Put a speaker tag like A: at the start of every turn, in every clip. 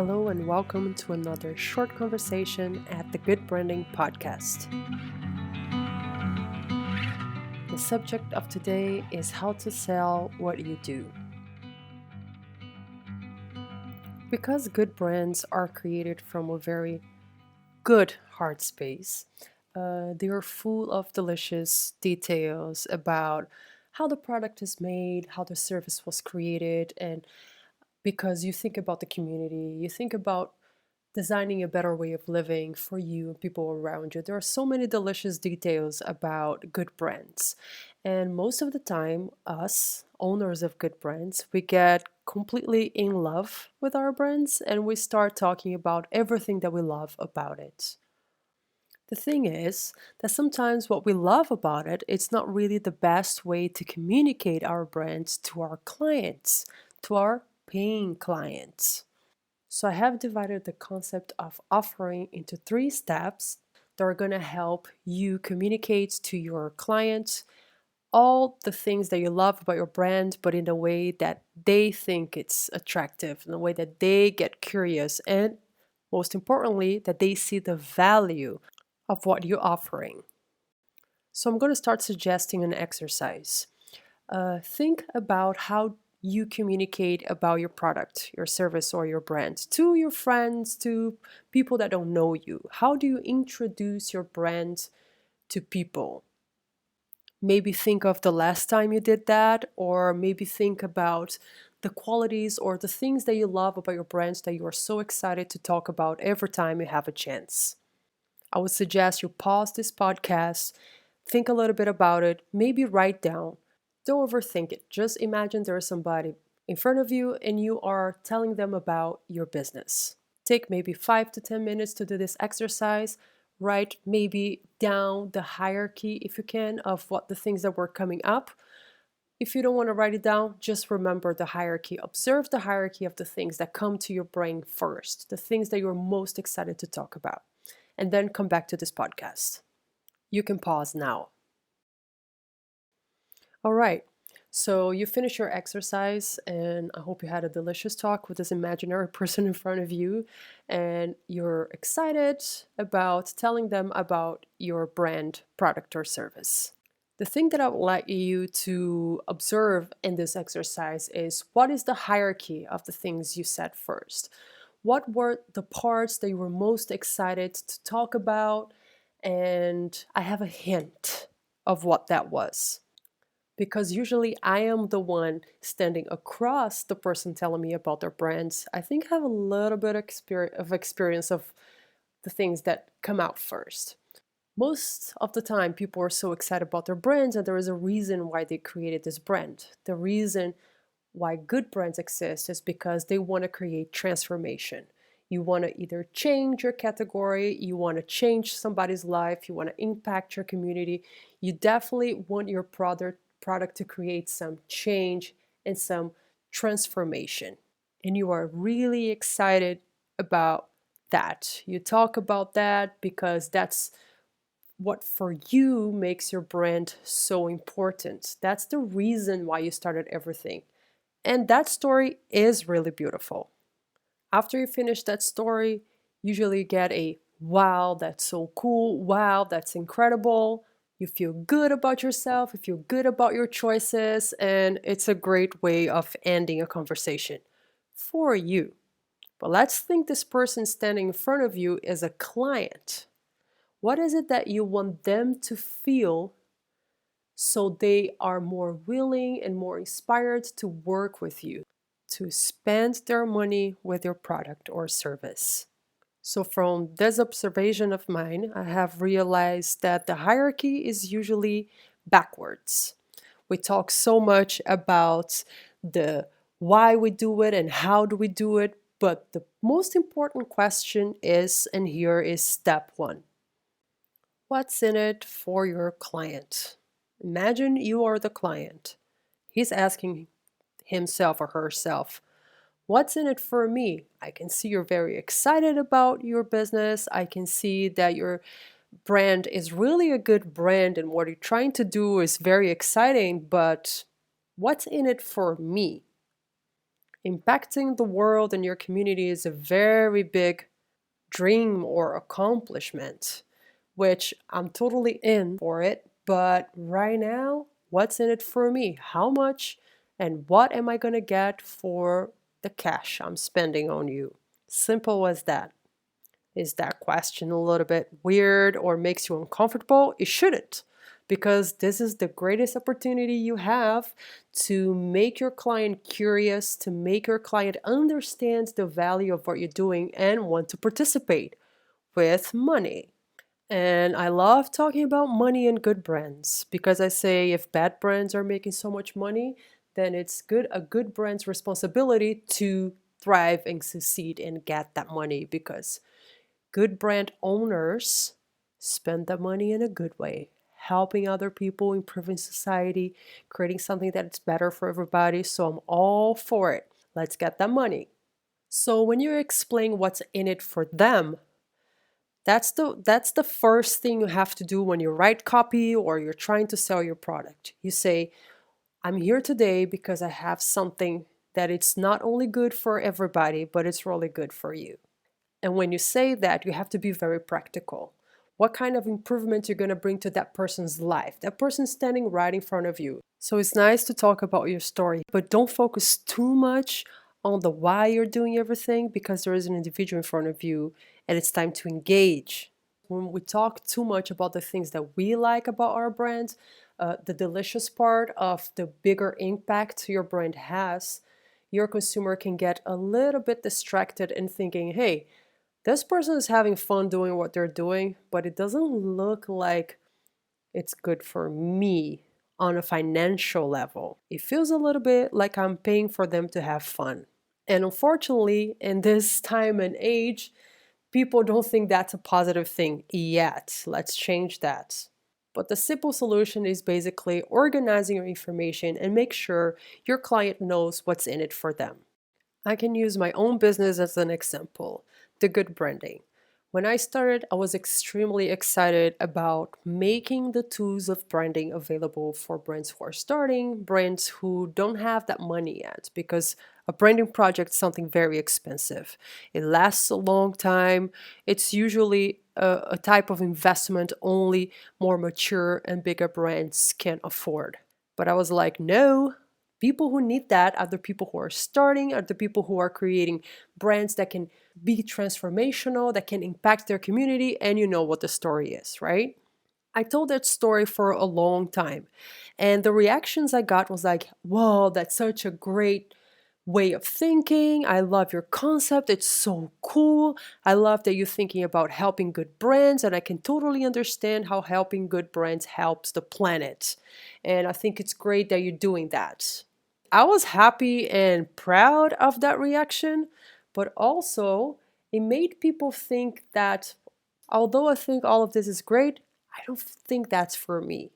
A: Hello and welcome to another short conversation at the Good Branding Podcast. The subject of today is how to sell what you do. Because good brands are created from a very good heart space, they are full of delicious details about how the product is made, how the service was created, and because you think about the community, you think about designing a better way of living for you and people around you. There are so many delicious details about good brands. And most of the time, us, owners of good brands, we get completely in love with our brands and we start talking about everything that we love about it. The thing is that sometimes what we love about it, it's not really the best way to communicate our brands to our clients, to our paying clients. So I have divided the concept of offering into 3 steps that are going to help you communicate to your clients all the things that you love about your brand, but in a way that they think it's attractive, in a way that they get curious, and most importantly, that they see the value of what you're offering. So I'm going to start suggesting an exercise. Think about how you communicate about your product, your service, or your brand to your friends, to people that don't know you. How do you introduce your brand to people? Maybe think of the last time you did that, or maybe think about the qualities or the things that you love about your brands that you are so excited to talk about every time you have a chance. I would suggest you pause this podcast, think a little bit about it, maybe write down. Don't overthink it. Just imagine there is somebody in front of you and you are telling them about your business. Take maybe 5 to 10 minutes to do this exercise. Write maybe down the hierarchy, if you can, of what the things that were coming up. If you don't want to write it down, just remember the hierarchy. Observe the hierarchy of the things that come to your brain first, the things that you're most excited to talk about, and then come back to this podcast. You can pause now. All right. So you finish your exercise, and I hope you had a delicious talk with this imaginary person in front of you, and you're excited about telling them about your brand, product, or service. The thing that I would like you to observe in this exercise is what is the hierarchy of the things you said first? What were the parts that you were most excited to talk about? And I have a hint of what that was, because usually I am the one standing across the person telling me about their brands. I think I have a little bit of experience of the things that come out first. Most of the time, people are so excited about their brands, and there is a reason why they created this brand. The reason why good brands exist is because they want to create transformation. You want to either change your category, you want to change somebody's life, you want to impact your community. You definitely want your product to create some change and some transformation. And you are really excited about that. You talk about that because that's what for you makes your brand so important. That's the reason why you started everything. And that story is really beautiful. After you finish that story, usually you get a wow, that's so cool, wow, that's incredible. You feel good about yourself, you feel good about your choices, and it's a great way of ending a conversation for you. But let's think this person standing in front of you is a client. What is it that you want them to feel so they are more willing and more inspired to work with you, to spend their money with your product or service? So, from this observation of mine, I have realized that the hierarchy is usually backwards. We talk so much about the why we do it and how do we do it, but the most important question is, and here is step one: what's in it for your client? Imagine you are the client. He's asking himself or herself, what's in it for me? I can see you're very excited about your business. I can see that your brand is really a good brand and what you're trying to do is very exciting, but what's in it for me? Impacting the world and your community is a very big dream or accomplishment, which I'm totally in for it. But right now, what's in it for me? How much and what am I going to get for the cash I'm spending on you? Simple as that. Is that question a little bit weird or makes you uncomfortable? It shouldn't, because this is the greatest opportunity you have to make your client curious, to make your client understand the value of what you're doing and want to participate with money. And I love talking about money and good brands, because I say if bad brands are making so much money, then it's a good brand's responsibility to thrive and succeed and get that money, because good brand owners spend the money in a good way, helping other people, improving society, creating something that's better for everybody. So I'm all for it. Let's get that money. So when you explain what's in it for them, that's the first thing you have to do when you write copy or you're trying to sell your product. You say, I'm here today because I have something that it's not only good for everybody, but it's really good for you. And when you say that, you have to be very practical. What kind of improvement you're going to bring to that person's life? That person's standing right in front of you. So it's nice to talk about your story, but don't focus too much on the why you're doing everything, because there is an individual in front of you and it's time to engage. When we talk too much about the things that we like about our brand, the delicious part of the bigger impact your brand has, your consumer can get a little bit distracted and thinking, hey, this person is having fun doing what they're doing, but it doesn't look like it's good for me on a financial level. It feels a little bit like I'm paying for them to have fun. And unfortunately, in this time and age, people don't think that's a positive thing yet. Let's change that. But the simple solution is basically organizing your information and make sure your client knows what's in it for them. I can use my own business as an example, the good branding. When I started, I was extremely excited about making the tools of branding available for brands who are starting, brands who don't have that money yet, because a branding project is something very expensive. It lasts a long time. It's usually a type of investment only more mature and bigger brands can afford. But I was like, no, people who need that are the people who are starting, are the people who are creating brands that can be transformational, that can impact their community, and you know what the story is, right? I told that story for a long time, and the reactions I got was like, whoa, that's such a great way of thinking. I love your concept. It's so cool. I love that you're thinking about helping good brands, and I can totally understand how helping good brands helps the planet. And I think it's great that you're doing that. I was happy and proud of that reaction, but also it made people think that although I think all of this is great, I don't think that's for me.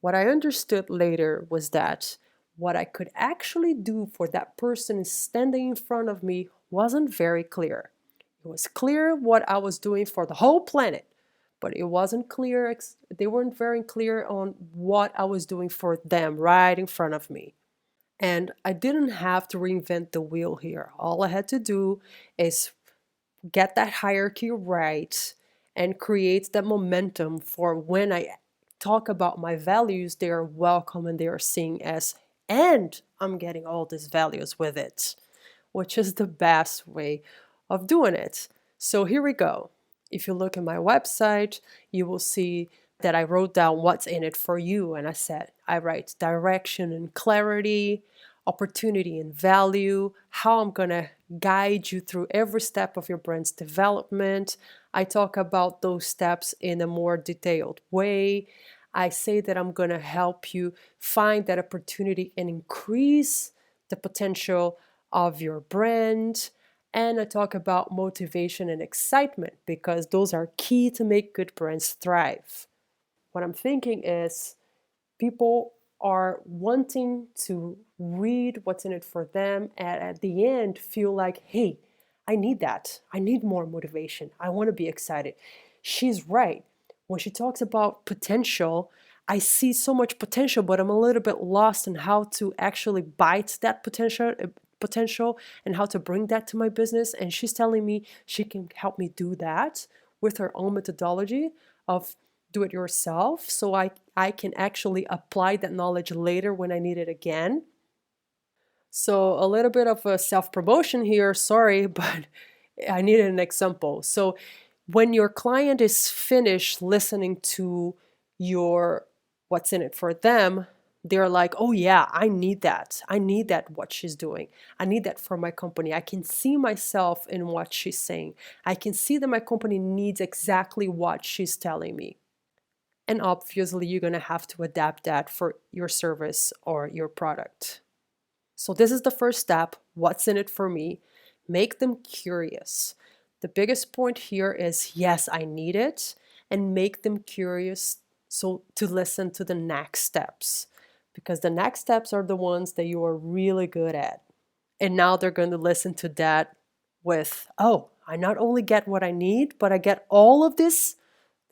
A: What I understood later was that what I could actually do for that person standing in front of me wasn't very clear. It was clear what I was doing for the whole planet, but it wasn't clear, they weren't very clear on what I was doing for them right in front of me. And I didn't have to reinvent the wheel here. All I had to do is get that hierarchy right and create that momentum for when I talk about my values, they are welcome and they are seen as, and I'm getting all these values with it, which is the best way of doing it. So here we go. If you look at my website, you will see that I wrote down what's in it for you. And I said, I write direction and clarity, opportunity and value, how I'm going to guide you through every step of your brand's development. I talk about those steps in a more detailed way. I say that I'm going to help you find that opportunity and increase the potential of your brand. And I talk about motivation and excitement, because those are key to make good brands thrive. What I'm thinking is people are wanting to read what's in it for them and at the end feel like, hey, I need that. I need more motivation. I want to be excited. She's right. When she talks about potential, I see so much potential, but I'm a little bit lost in how to actually bite that potential potential and how to bring that to my business. And she's telling me she can help me do that with her own methodology of do it yourself. So I can actually apply that knowledge later when I need it again. So a little bit of a self-promotion here, sorry, but I needed an example. So when your client is finished listening to your what's in it for them, they're like, oh yeah, I need that. I need that, what she's doing. I need that for my company. I can see myself in what she's saying. I can see that my company needs exactly what she's telling me. And obviously, you're going to have to adapt that for your service or your product. So this is the first step. What's in it for me? Make them curious. The biggest point here is, yes, I need it, and make them curious so to listen to the next steps, because the next steps are the ones that you are really good at. And now they're going to listen to that with, oh, I not only get what I need, but I get all of this.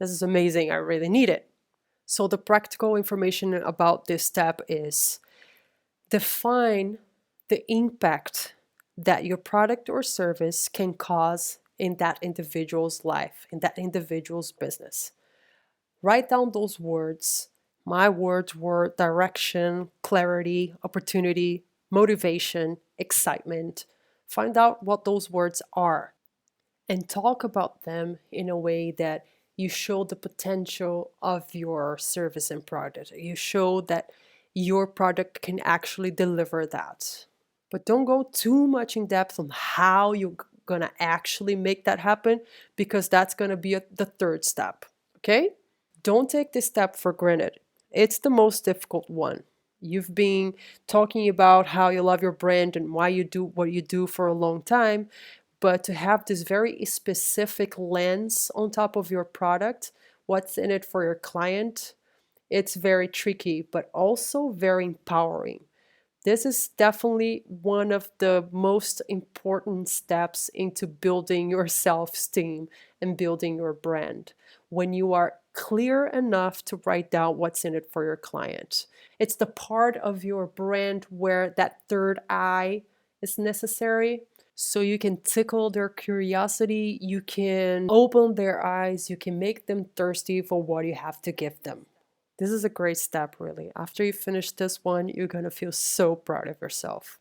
A: This is amazing. I really need it. So the practical information about this step is define the impact that your product or service can cause in that individual's life, in that individual's business. Write down those words. My words were direction, clarity, opportunity, motivation, excitement. Find out what those words are and talk about them in a way that you show the potential of your service and product. You show that your product can actually deliver that. But don't go too much in depth on how you're gonna actually make that happen, because that's gonna be the third step, okay? Don't take this step for granted. It's the most difficult one. You've been talking about how you love your brand and why you do what you do for a long time, but to have this very specific lens on top of your product, what's in it for your client, it's very tricky, but also very empowering. This is definitely one of the most important steps into building your self-esteem and building your brand. When you are clear enough to write down what's in it for your client. It's the part of your brand where that third eye is necessary. So you can tickle their curiosity, you can open their eyes, you can make them thirsty for what you have to give them. This is a great step, really. After you finish this one, you're going to feel so proud of yourself.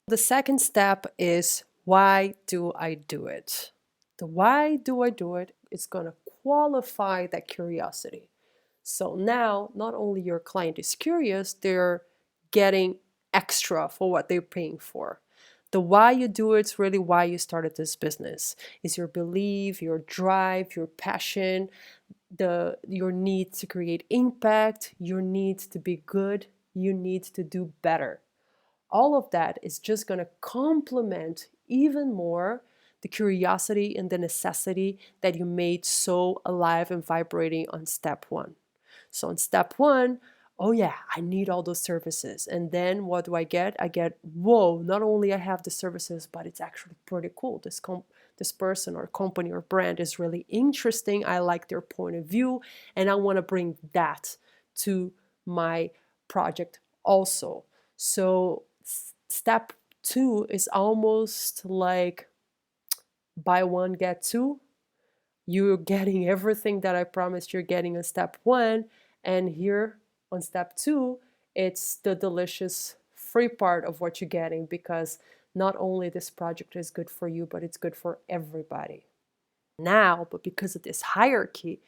A: The second step is, why do I do it? The why do I do it is going to qualify that curiosity. So now, not only your client is curious, they're getting extra for what they're paying for. The why you do it is really why you started this business. Is your belief, your drive, your passion, your need to create impact, your need to be good, you need to do better. All of that is just going to complement even more the curiosity and the necessity that you made so alive and vibrating on step one. So on step one, oh yeah, I need all those services. And then what do I get? I get, whoa, not only I have the services, but it's actually pretty cool. This person or company or brand is really interesting. I like their point of view, and I want to bring that to my project also. So step two is almost like buy one, get two. You're getting everything that I promised you're getting on step one. And here on step two, it's the delicious free part of what you're getting, because not only this project is good for you, but it's good for everybody. Now, but because of this hierarchy,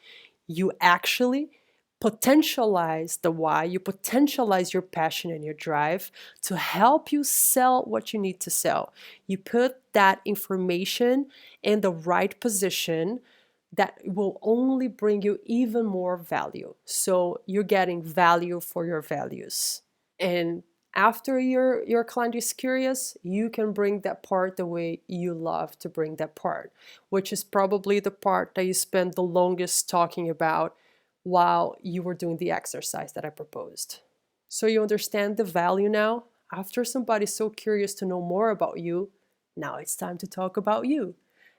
A: you actually potentialize the why, you potentialize your passion and your drive to help you sell what you need to sell. You put that information in the right position that will only bring you even more value. So you're getting value for your values. And after your client is curious, you can bring that part the way you love to bring that part, which is probably the part that you spend the longest talking about while you were doing the exercise that I proposed. So you understand the value now? After somebody's so curious to know more about you, now it's time to talk about you.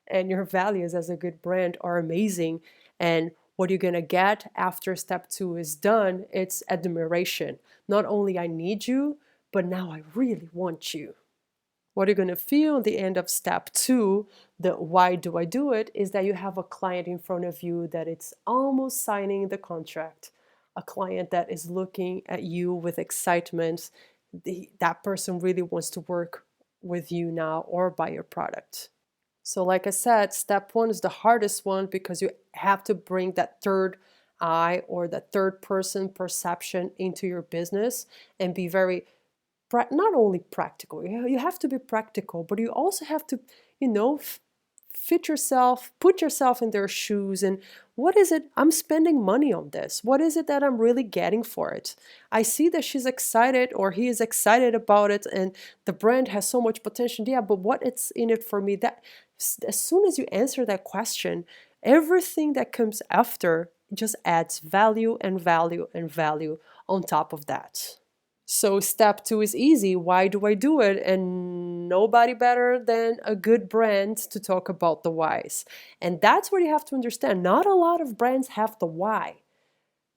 A: And your values as a good brand are amazing. And what you're going to get after step two is done, it's admiration. Not only I need you, but now I really want you. What you're going to feel at the end of step two, the why do I do it, is that you have a client in front of you that it's almost signing the contract, a client that is looking at you with excitement. That person really wants to work with you now or buy your product. So like I said, step one is the hardest one because you have to bring that third eye or that third person perception into your business and be very not only practical. You have to be practical, but you also have to, fit yourself, put yourself in their shoes, and what is it I'm spending money on this? What is it that I'm really getting for it? I see that she's excited or he is excited about it and the brand has so much potential. Yeah, but what it's in it for me? That as soon as you answer that question, everything that comes after just adds value and value and value on top of that. So step two is easy. Why do I do it? And nobody better than a good brand to talk about the whys. And that's what you have to understand. Not a lot of brands have the why.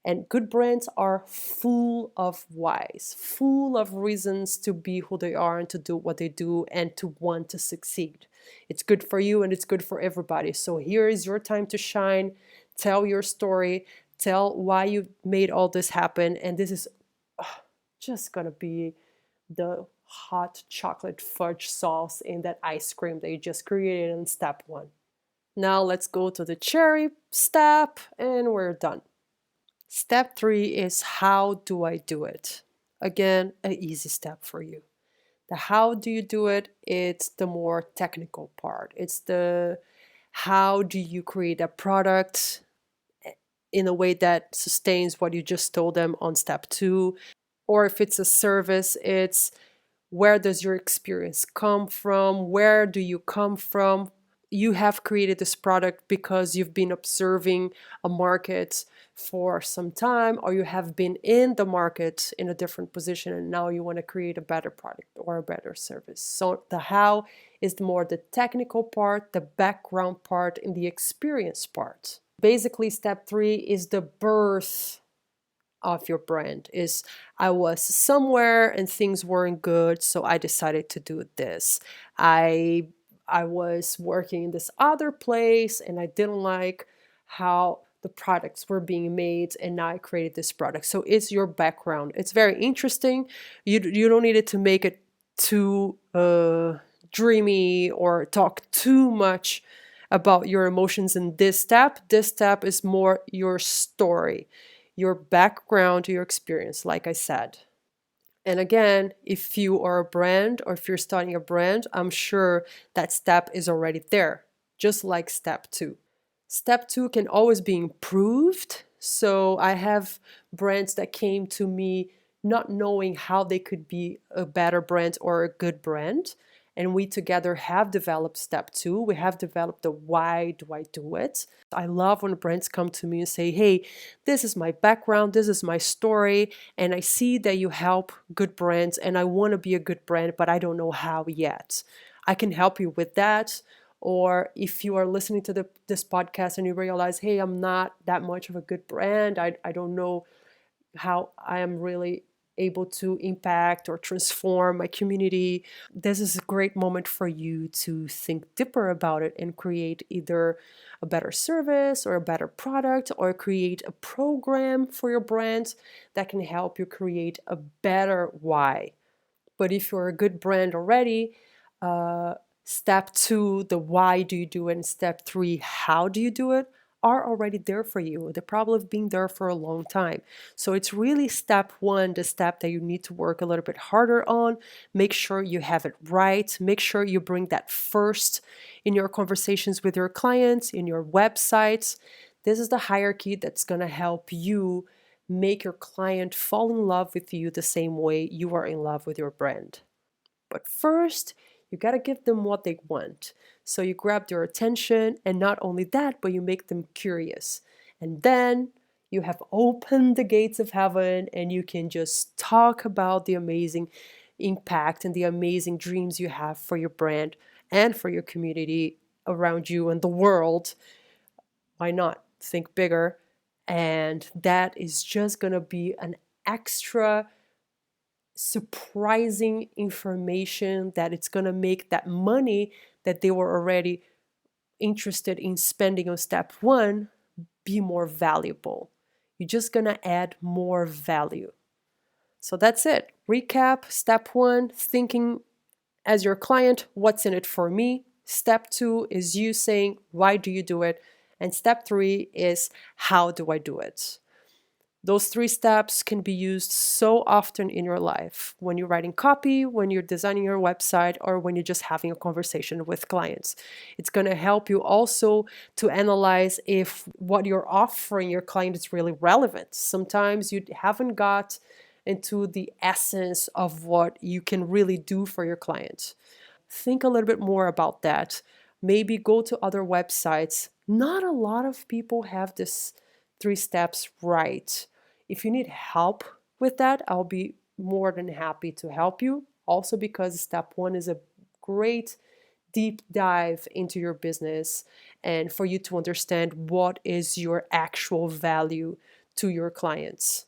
A: And good brands are full of whys, full of reasons to be who they are and to do what they do and to want to succeed. It's good for you and it's good for everybody. So here is your time to shine. Tell your story. Tell why you made all this happen. And this is just gonna be the hot chocolate fudge sauce in that ice cream that you just created in step one. Now let's go to the cherry step and we're done. Step three is how do I do it? Again, an easy step for you. The how do you do it? It's the more technical part. It's the how do you create a product in a way that sustains what you just told them on step two. Or if it's a service, it's where does your experience come from? Where do you come from? You have created this product because you've been observing a market for some time, or you have been in the market in a different position and now you want to create a better product or a better service. So the how is more the technical part, the background part, and the experience part. Basically, step three is the birth of your brand. Is I was somewhere and things weren't good, so I decided to do this. I was working in this other place and I didn't like how the products were being made, and now I created this product. So it's your background. It's very interesting. You don't need it to make it too dreamy or talk too much about your emotions in this step. This step is more your story, your background, your experience, like I said. And again, if you are a brand or if you're starting a brand, I'm sure that step is already there, just like step two. Step two can always be improved. So I have brands that came to me not knowing how they could be a better brand or a good brand. And we together have developed step two. We have developed the why do I do it. I love when brands come to me and say, hey, this is my background, this is my story, and I see that you help good brands and I want to be a good brand, but I don't know how yet. I can help you with that. Or if you are listening to this podcast and you realize, hey, I'm not that much of a good brand, I don't know how I am really able to impact or transform my community, this is a great moment for you to think deeper about it and create either a better service or a better product or create a program for your brand that can help you create a better why. But if you're a good brand already, step two, the why do you do it, and step three, how do you do it, are already there for you. They probably have been there for a long time. So it's really step one, the step that you need to work a little bit harder on. Make sure you have it right. Make sure you bring that first in your conversations with your clients, in your websites. This is the hierarchy that's going to help you make your client fall in love with you the same way you are in love with your brand. But first, you got to give them what they want. So you grab their attention, and not only that, but you make them curious. And then you have opened the gates of heaven and you can just talk about the amazing impact and the amazing dreams you have for your brand and for your community around you and the world. Why not? Think bigger. And that is just going to be an extra surprising information that it's going to make that money that they were already interested in spending on step one be more valuable. You're just going to add more value. So that's it. Recap. Step one, thinking as your client, what's in it for me? Step two is you saying, why do you do it? And step three is, how do I do it? Those three steps can be used so often in your life when you're writing copy, when you're designing your website, or when you're just having a conversation with clients. It's going to help you also to analyze if what you're offering your client is really relevant. Sometimes you haven't got into the essence of what you can really do for your client. Think a little bit more about that. Maybe go to other websites. Not a lot of people have this three steps right. If you need help with that, I'll be more than happy to help you. Also, because step one is a great deep dive into your business and for you to understand what is your actual value to your clients.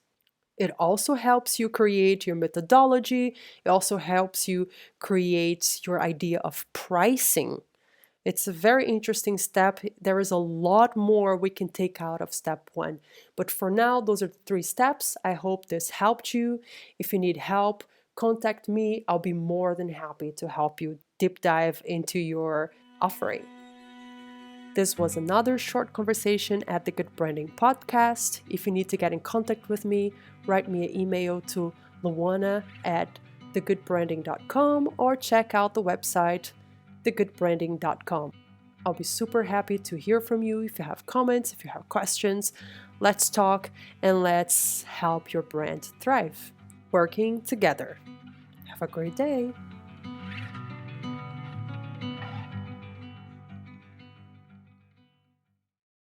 A: It also helps you create your methodology. It also helps you create your idea of pricing. It's a very interesting step. There is a lot more we can take out of step one. But for now, those are the three steps. I hope this helped you. If you need help, contact me. I'll be more than happy to help you deep dive into your offering. This was another short conversation at the Good Branding Podcast. If you need to get in contact with me, write me an email to luana@thegoodbranding.com or check out the website thegoodbranding.com. I'll be super happy to hear from you if you have comments, if you have questions. Let's talk and let's help your brand thrive. Working together. Have a great day.